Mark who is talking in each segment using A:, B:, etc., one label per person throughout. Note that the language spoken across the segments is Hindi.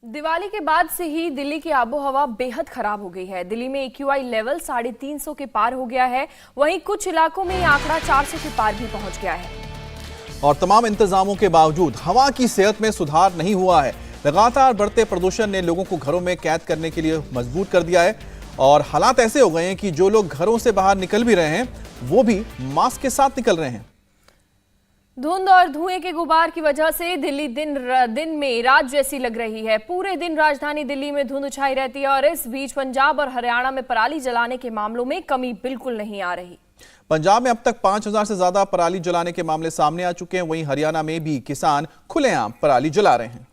A: दिवाली के बाद से ही दिल्ली की आबोहवा बेहद खराब हो गई है। दिल्ली में AQI लेवल 350 के पार हो गया है। वहीं कुछ इलाकों में ये आंकड़ा 400 के पार भी पहुंच गया है।
B: और तमाम इंतजामों के बावजूद हवा की सेहत में सुधार नहीं हुआ है। लगातार बढ़ते प्रदूषण ने लोगों को घरों में कैद करने के लिए मजबूर कर दिया है और हालात ऐसे हो गए हैं कि जो लोग घरों से बाहर निकल भी रहे हैं वो भी मास्क के साथ निकल रहे हैं।
A: धुंध और धुएं के गुबार की वजह से दिल्ली दिन में रात जैसी लग रही है। पूरे दिन राजधानी दिल्ली में धुंध छाई रहती है और इस बीच पंजाब और हरियाणा में पराली जलाने के मामलों में कमी बिल्कुल नहीं आ रही।
B: पंजाब में अब तक 5000 से ज्यादा पराली जलाने के मामले सामने आ चुके हैं। वहीं हरियाणा में भी किसान खुलेआम पराली जला रहे हैं।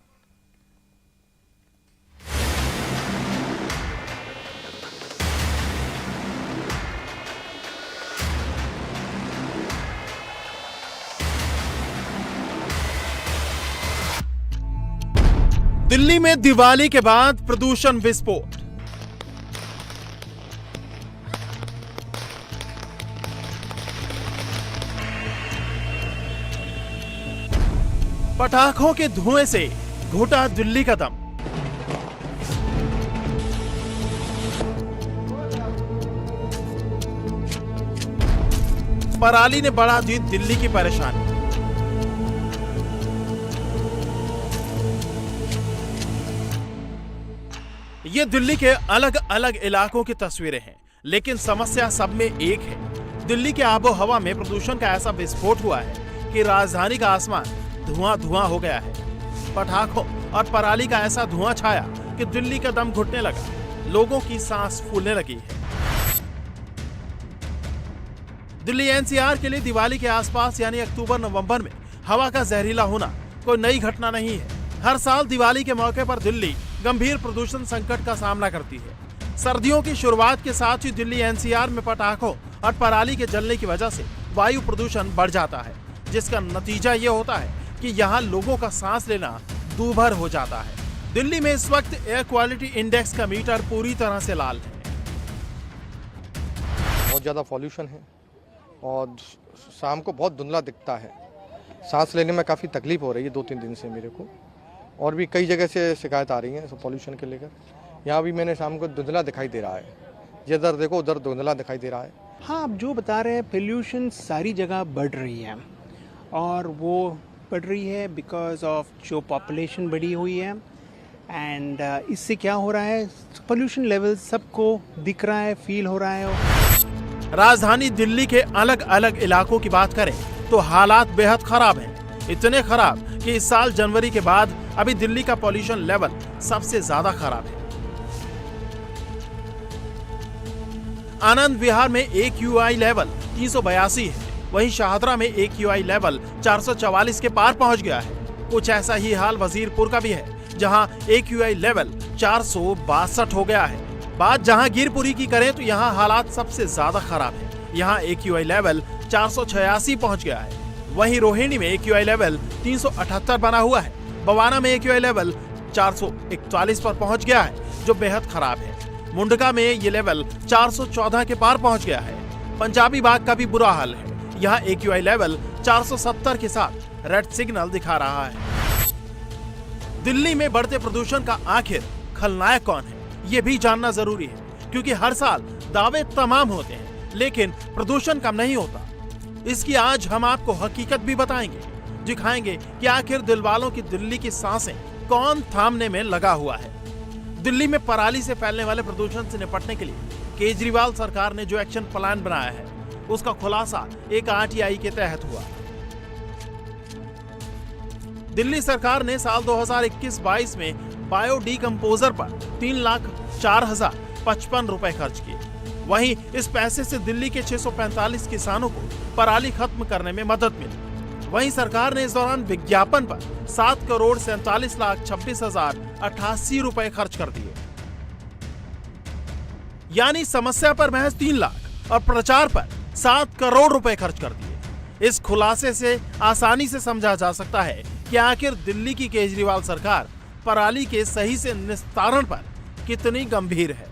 C: दिल्ली में दिवाली के बाद प्रदूषण विस्फोट। पटाखों के धुएं से घुटा दिल्ली का दम। पराली ने बढ़ा दी दिल्ली की परेशानी। ये दिल्ली के अलग अलग इलाकों की तस्वीरें हैं, लेकिन समस्या सब में एक है। दिल्ली के आबो हवा में प्रदूषण का ऐसा विस्फोट हुआ है कि राजधानी का आसमान धुआं धुआं हो गया है। पटाखों और पराली का ऐसा धुआं छाया कि दिल्ली का दम घुटने लगा, लोगों की सांस फूलने लगी है। दिल्ली NCR के लिए दिवाली के आसपास यानी अक्टूबर-नवंबर में हवा का जहरीला होना कोई नई घटना नहीं है। हर साल दिवाली के मौके पर दिल्ली गंभीर प्रदूषण संकट का सामना करती है। सर्दियों की शुरुआत के साथ ही दिल्ली NCR में पटाखों और पराली के जलने की वजह से वायु प्रदूषण बढ़ जाता है, जिसका नतीजा ये होता है कि यहाँ लोगों का सांस लेना दूभर हो जाता है। दिल्ली में इस वक्त एयर क्वालिटी इंडेक्स का मीटर पूरी तरह से लाल है।
D: बहुत ज़्यादा पॉल्यूशन है और शाम को बहुत धुंधला दिखता है। सांस लेने में काफ़ी तकलीफ हो रही है 2-3 दिन से मेरे को, और भी कई जगह से शिकायत आ रही है पॉल्यूशन के लेकर। यहाँ भी मैंने शाम को धुंधला दिखाई दे रहा है। जिधर देखो उधर धुंधला दिखाई दे रहा है।
E: हाँ, आप जो बता रहे हैं, पोल्यूशन सारी जगह बढ़ रही है और वो बढ़ रही है बिकॉज ऑफ जो पॉपुलेशन बढ़ी हुई है। एंड इससे क्या हो रहा है, पोल्यूशन लेवल सबको दिख रहा है, फील हो रहा है।
C: राजधानी दिल्ली के अलग अलग इलाकों की बात करें तो हालात बेहद खराब हैं। इतने खराब कि इस साल जनवरी के बाद अभी दिल्ली का पॉल्यूशन लेवल सबसे ज्यादा खराब है। आनंद विहार में AQI लेवल 382 है, वहीं शाहदरा में AQI लेवल 444 के पार पहुंच गया है। कुछ ऐसा ही हाल वजीरपुर का भी है, जहां AQI लेवल 462 हो गया है। बात जहांगीरपुरी की करें तो यहाँ हालात सबसे ज्यादा खराब है। यहाँ AQI लेवल 486 पहुंच गया है। वहीं रोहिणी में AQI लेवल 378 बना हुआ है। बवाना में AQI लेवल 441 पर पहुंच गया है, जो बेहद खराब है। मुंडका में ये लेवल 414 के पार पहुंच गया है। पंजाबी बाग का भी बुरा हाल है। यहाँ AQI लेवल 470 के साथ रेड सिग्नल दिखा रहा है। दिल्ली में बढ़ते प्रदूषण का आखिर खलनायक कौन है, ये भी जानना जरूरी है, क्योंकि हर साल दावे तमाम होते हैं लेकिन प्रदूषण कम नहीं होता। इसकी आज हम आपको हकीकत भी बताएंगे, दिखाएंगे कि आखिर दिलवालों की दिल्ली की सांसें कौन थामने में लगा हुआ है। दिल्ली में पराली से फैलने वाले प्रदूषण से निपटने के लिए केजरीवाल सरकार ने जो एक्शन प्लान बनाया है, उसका खुलासा एक RTI के तहत हुआ। दिल्ली सरकार ने साल 2021-22 में बायो डिकम्पोजर पर 3,04,055 रुपए खर्च किए। वहीं इस पैसे से दिल्ली के 645 किसानों को पराली खत्म करने में मदद मिली। वहीं सरकार ने इस दौरान विज्ञापन पर 7,47,26,088 रुपए खर्च कर दिए, यानी समस्या पर महज 3 लाख और प्रचार पर 7 करोड़ रुपए खर्च कर दिए। इस खुलासे से आसानी से समझा जा सकता है कि आखिर दिल्ली की केजरीवाल सरकार पराली के सही से निस्तारण पर कितनी गंभीर है।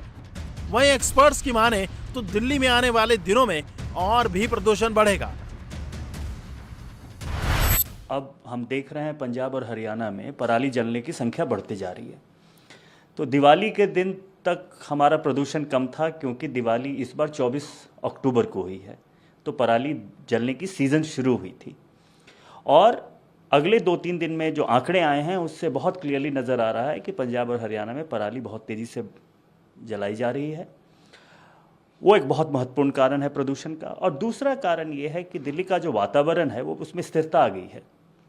C: वहीं एक्सपर्ट्स की माने तो दिल्ली में आने वाले दिनों में और भी प्रदूषण बढ़ेगा।
F: अब हम देख रहे हैं पंजाब और हरियाणा में पराली जलने की संख्या बढ़ती जा रही है। तो दिवाली के दिन तक हमारा प्रदूषण कम था, क्योंकि दिवाली इस बार 24 अक्टूबर को हुई है, तो पराली जलने की सीज़न शुरू हुई थी। और अगले 2-3 दिन में जो आंकड़े आए हैं उससे बहुत क्लियरली नज़र आ रहा है कि पंजाब और हरियाणा में पराली बहुत तेज़ी से जलाई जा रही है। वो एक बहुत महत्वपूर्ण कारण है प्रदूषण का। और दूसरा कारण ये है कि दिल्ली का जो वातावरण है वो उसमें स्थिरता आ गई है,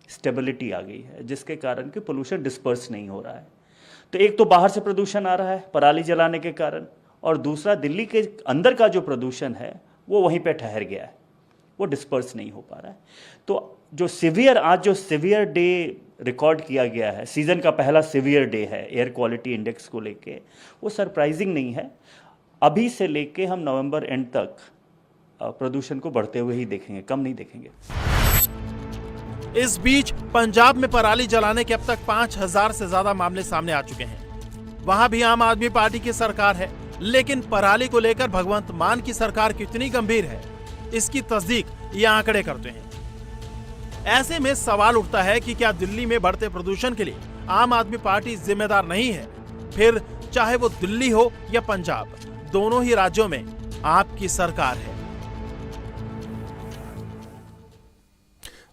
F: स्टेबिलिटी आ गई है, जिसके कारण कि पोल्यूशन डिस्पर्स नहीं हो रहा है। तो एक तो बाहर से प्रदूषण आ रहा है पराली जलाने के कारण, और दूसरा दिल्ली के अंदर का जो प्रदूषण है वो वहीं पे ठहर गया है, वो डिस्पर्स नहीं हो पा रहा है। तो जो आज जो सिवियर डे रिकॉर्ड किया गया है, सीज़न का पहला सिवियर डे है एयर क्वालिटी इंडेक्स को लेके, वो सरप्राइजिंग नहीं है। अभी से लेके हम नवंबर एंड तक प्रदूषण को बढ़ते हुए ही देखेंगे, कम नहीं देखेंगे।
C: इस बीच पंजाब में पराली जलाने के अब तक 5000 से ज्यादा मामले सामने आ चुके हैं। वहां भी आम आदमी पार्टी की सरकार है, लेकिन पराली को लेकर भगवंत मान की सरकार कितनी गंभीर है, इसकी तस्दीक ये आंकड़े करते हैं। ऐसे में सवाल उठता है कि क्या दिल्ली में बढ़ते प्रदूषण के लिए आम आदमी पार्टी जिम्मेदार नहीं है? फिर चाहे वो दिल्ली हो या पंजाब, दोनों ही राज्यों में आपकी सरकार है।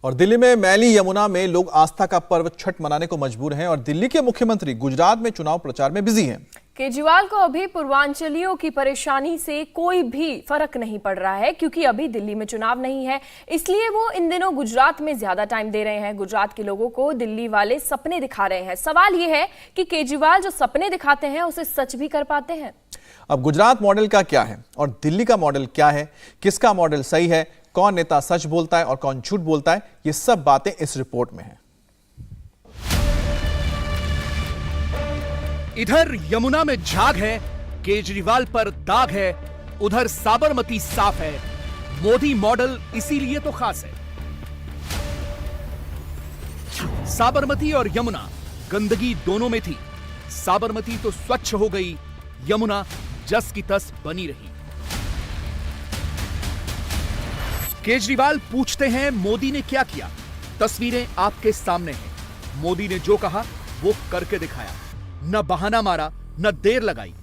B: और दिल्ली में मैली यमुना में लोग आस्था का पर्व छठ मनाने को मजबूर हैं और दिल्ली के मुख्यमंत्री गुजरात में चुनाव प्रचार में बिजी हैं।
A: केजरीवाल को अभी पूर्वांचलियों की परेशानी से कोई भी फर्क नहीं पड़ रहा है, क्योंकि अभी दिल्ली में चुनाव नहीं है, इसलिए वो इन दिनों गुजरात में ज्यादा टाइम दे रहे हैं। गुजरात के लोगों को दिल्ली वाले सपने दिखा रहे हैं। सवाल ये है कि केजरीवाल जो सपने दिखाते हैं उसे सच भी कर पाते हैं?
B: अब गुजरात मॉडल का क्या है और दिल्ली का मॉडल क्या है, किसका मॉडल सही है, कौन नेता सच बोलता है और कौन झूठ बोलता है, ये सब बातें इस रिपोर्ट में हैं।
G: इधर यमुना में झाग है, केजरीवाल पर दाग है, उधर साबरमती साफ है। मोदी मॉडल इसीलिए तो खास है। साबरमती और यमुना गंदगी दोनों में थी। साबरमती तो स्वच्छ हो गई, यमुना जस की तस बनी रही। केजरीवाल पूछते हैं मोदी ने क्या किया। तस्वीरें आपके सामने हैं। मोदी ने जो कहा वो करके दिखाया, न बहाना मारा न देर लगाई।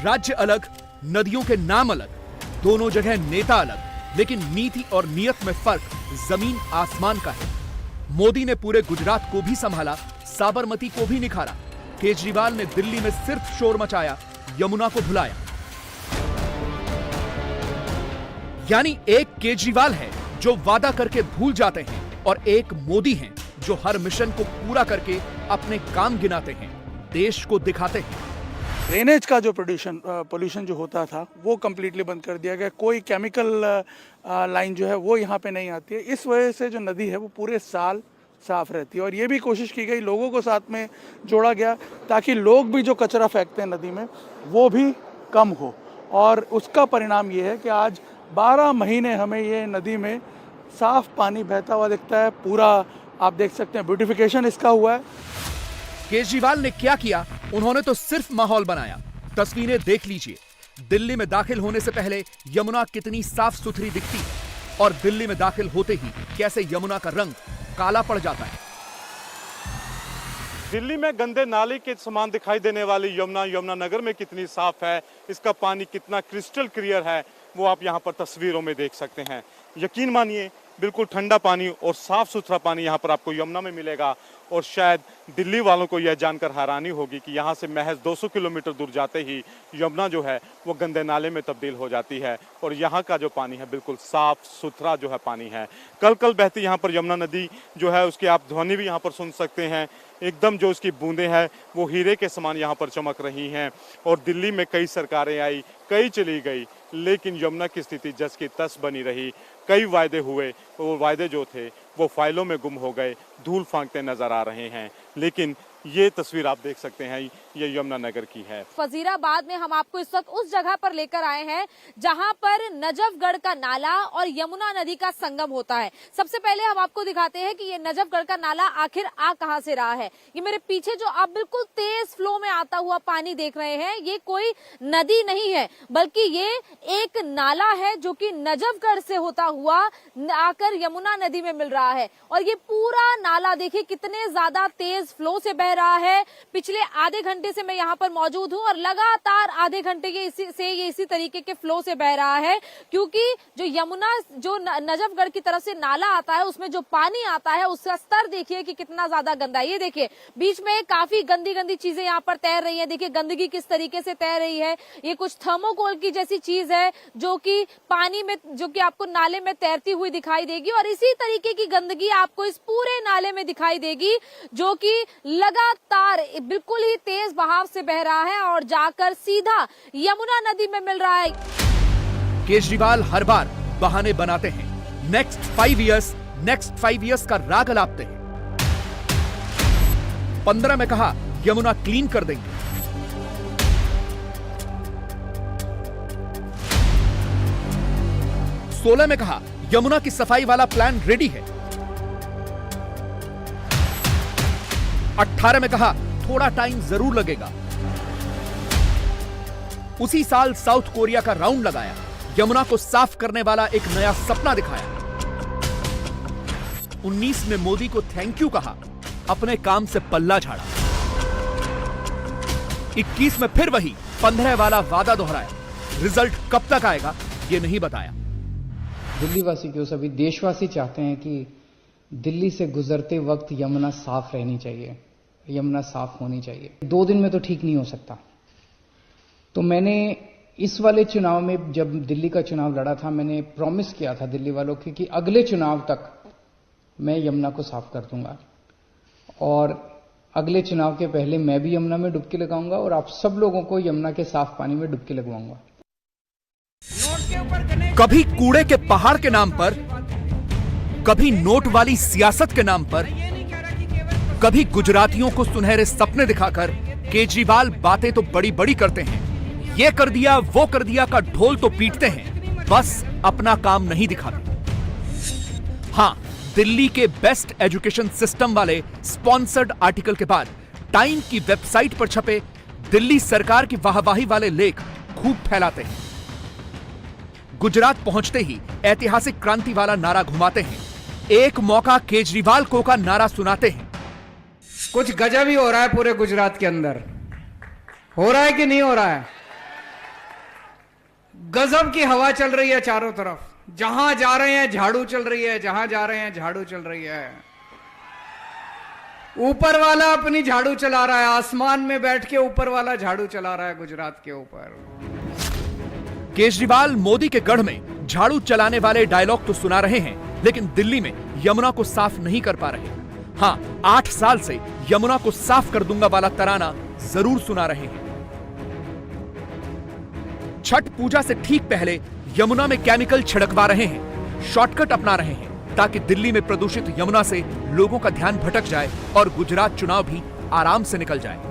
G: राज्य अलग, नदियों के नाम अलग, दोनों जगह नेता अलग, लेकिन नीति और नियत में फर्क जमीन आसमान का है। मोदी ने पूरे गुजरात को भी संभाला, साबरमती को भी निखारा। केजरीवाल ने दिल्ली में सिर्फ शोर मचाया, यमुना को भुलाया। यानी एक केजरीवाल है जो वादा करके भूल जाते हैं और एक मोदी हैं जो हर मिशन को पूरा करके अपने काम गिनाते हैं, देश को दिखाते हैं।
H: ड्रेनेज का जो पोल्यूशन जो होता था वो कम्प्लीटली बंद कर दिया गया। कोई केमिकल लाइन जो है वो यहाँ पे नहीं आती है। इस वजह से जो नदी है वो पूरे साल साफ रहती है। और ये भी कोशिश की गई, लोगों को साथ में जोड़ा गया ताकि लोग भी जो कचरा फेंकते हैं नदी में वो भी कम हो। और उसका परिणाम ये है कि आज 12 महीने हमें ये नदी में साफ पानी बहता हुआ दिखता है। पूरा आप देख सकते हैं ब्यूटिफिकेशन इसका हुआ है।
G: केजरीवाल ने क्या किया? उन्होंने तो सिर्फ माहौल बनाया। तस्वीरें देख लीजिए। दिल्ली में दाखिल होने से पहले यमुना कितनी साफ सुथरी दिखती है और दिल्ली में दाखिल होते ही कैसे यमुना का रंग काला पड़ जाता है।
I: दिल्ली में गंदे नाले के समान दिखाई देने वाली यमुना नगर में कितनी साफ है, इसका पानी कितना क्रिस्टल क्लियर है, वो आप यहाँ पर तस्वीरों में देख सकते हैं। यकीन मानिए बिल्कुल ठंडा पानी और साफ सुथरा पानी यहाँ पर आपको यमुना में मिलेगा। और शायद दिल्ली वालों को यह जानकर हैरानी होगी कि यहाँ से महज 200 किलोमीटर दूर जाते ही यमुना जो है वो गंदे नाले में तब्दील हो जाती है। और यहाँ का जो पानी है बिल्कुल साफ सुथरा जो है पानी है। कल कल बहती यहाँ पर यमुना नदी जो है उसकी आप ध्वनि भी यहाँ पर सुन सकते हैं। एकदम जो उसकी बूंदें हैं वो हीरे के समान यहाँ पर चमक रही हैं। और दिल्ली में कई सरकारें आई, कई चली गई, लेकिन यमुना की स्थिति जस की तस बनी रही। कई वायदे हुए, वो वायदे जो थे वो फाइलों में गुम हो गए, धूल फांकते नजर आ रहे हैं। लेकिन ये तस्वीर आप देख सकते हैं, ये यमुनानगर की है।
J: वजीराबाद में हम आपको इस वक्त उस जगह पर लेकर आए हैं जहां पर नजफगढ़ का नाला और यमुना नदी का संगम होता है। सबसे पहले हम आपको दिखाते हैं कि ये नजफगढ़ का नाला आखिर आ कहां से रहा है। ये मेरे पीछे जो आप बिल्कुल तेज फ्लो में आता हुआ पानी देख रहे हैं, ये कोई नदी नहीं है बल्कि ये एक नाला है जो कि नजफगढ़ से होता हुआ आकर यमुना नदी में मिल रहा है। और ये पूरा नाला देखिए कितने ज्यादा तेज फ्लो से बह रहा है। पिछले आधे घंटे से मैं यहाँ पर मौजूद हूँ और लगातार आधे घंटे के इसी तरीके के फ्लो से बह रहा है, क्योंकि जो यमुना जो नजफगढ़ की तरफ से नाला आता है उसमें जो पानी आता है उसका स्तर देखिए कि कितना ज्यादा गंदा है। ये देखिए बीच में काफी गंदी गंदी चीजें यहाँ पर तैर रही है। देखिए गंदगी किस तरीके से तैर रही है। ये कुछ थर्मोकोल की जैसी चीज है जो कि पानी में, जो कि आपको नाले में तैरती हुई दिखाई देगी। और इसी तरीके की गंदगी आपको इस पूरे नाले में दिखाई देगी जो कि लगातार बिल्कुल ही तेज बहाव से बह रहा है और जाकर सीधा यमुना नदी में मिल रहा है।
G: केजरीवाल हर बार बहाने बनाते हैं। नेक्स्ट 5 इयर्स का राग अलापते हैं। 15 में कहा यमुना क्लीन कर देंगे। 16 में कहा यमुना की सफाई वाला प्लान रेडी है। 18 में कहा थोड़ा टाइम जरूर लगेगा। उसी साल साउथ कोरिया का राउंड लगाया, यमुना को साफ करने वाला एक नया सपना दिखाया। 19 में मोदी को थैंक यू कहा, अपने काम से पल्ला झाड़ा। 21 में फिर वही 15 वाला वादा दोहराया। रिजल्ट कब तक आएगा ये नहीं बताया।
K: दिल्ली वासी क्यों सभी देशवासी चाहते हैं कि दिल्ली से गुजरते वक्त यमुना साफ रहनी चाहिए, यमुना साफ होनी चाहिए। 2 दिन में तो ठीक नहीं हो सकता। तो मैंने इस वाले चुनाव में, जब दिल्ली का चुनाव लड़ा था, मैंने प्रॉमिस किया था दिल्ली वालों को कि अगले चुनाव तक मैं यमुना को साफ कर दूंगा। और अगले चुनाव के पहले मैं भी यमुना में डुबकी लगाऊंगा और आप सब लोगों को यमुना के साफ पानी में डुबकी लगवाऊंगा।
G: कभी कूड़े के पहाड़ के नाम पर, कभी नोट वाली सियासत के नाम पर, कभी गुजरातियों को सुनहरे सपने दिखाकर केजरीवाल बातें तो बड़ी बड़ी करते हैं। ये कर दिया वो कर दिया का ढोल तो पीटते हैं, बस अपना काम नहीं दिखाते। हां, दिल्ली के बेस्ट एजुकेशन सिस्टम वाले स्पॉन्सर्ड आर्टिकल के बाद टाइम की वेबसाइट पर छपे दिल्ली सरकार की वाहवाही वाले लेख खूब फैलाते हैं। गुजरात पहुंचते ही ऐतिहासिक क्रांति वाला नारा घुमाते हैं। एक मौका केजरीवाल को का नारा सुनाते हैं।
K: कुछ गजब ही हो रहा है पूरे गुजरात के अंदर। हो रहा है कि नहीं हो रहा है? गजब की हवा चल रही है चारों तरफ। जहां जा रहे हैं झाड़ू चल रही है, जहां जा रहे हैं झाड़ू चल रही है। ऊपर वाला अपनी झाड़ू चला रहा है, आसमान में बैठ के ऊपर वाला झाड़ू चला रहा है गुजरात के ऊपर।
G: केजरीवाल मोदी के गढ़ में झाड़ू चलाने वाले डायलॉग तो सुना रहे हैं, लेकिन दिल्ली में यमुना को साफ नहीं कर पा रहे। हां, 8 साल से यमुना को साफ कर दूंगा वाला तराना जरूर सुना रहे हैं। छठ पूजा से ठीक पहले यमुना में केमिकल छिड़कवा रहे हैं, शॉर्टकट अपना रहे हैं ताकि दिल्ली में प्रदूषित यमुना से लोगों का ध्यान भटक जाए और गुजरात चुनाव भी आराम से निकल जाए।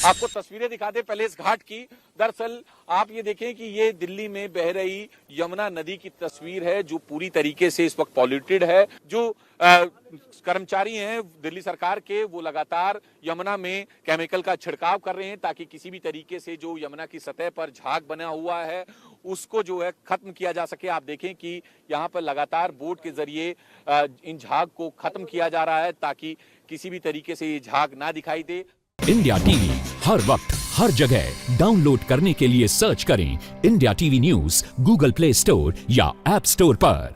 L: आपको तस्वीरें दिखाते पहले इस घाट की। दरअसल आप ये देखें कि ये दिल्ली में बह रही यमुना नदी की तस्वीर है जो पूरी तरीके से इस वक्त पॉल्यूटेड है। जो कर्मचारी हैं दिल्ली सरकार के, वो लगातार यमुना में केमिकल का छिड़काव कर रहे हैं ताकि किसी भी तरीके से जो यमुना की सतह पर झाग बना हुआ है उसको जो है खत्म किया जा सके। आप देखें कि यहाँ पर लगातार बोट के जरिए इन झाग को खत्म किया जा रहा है ताकि किसी भी तरीके से ये झाग ना दिखाई दे।
M: इंडिया टीवी हर वक्त हर जगह डाउनलोड करने के लिए सर्च करें India TV news Google play store या ऐप स्टोर पर।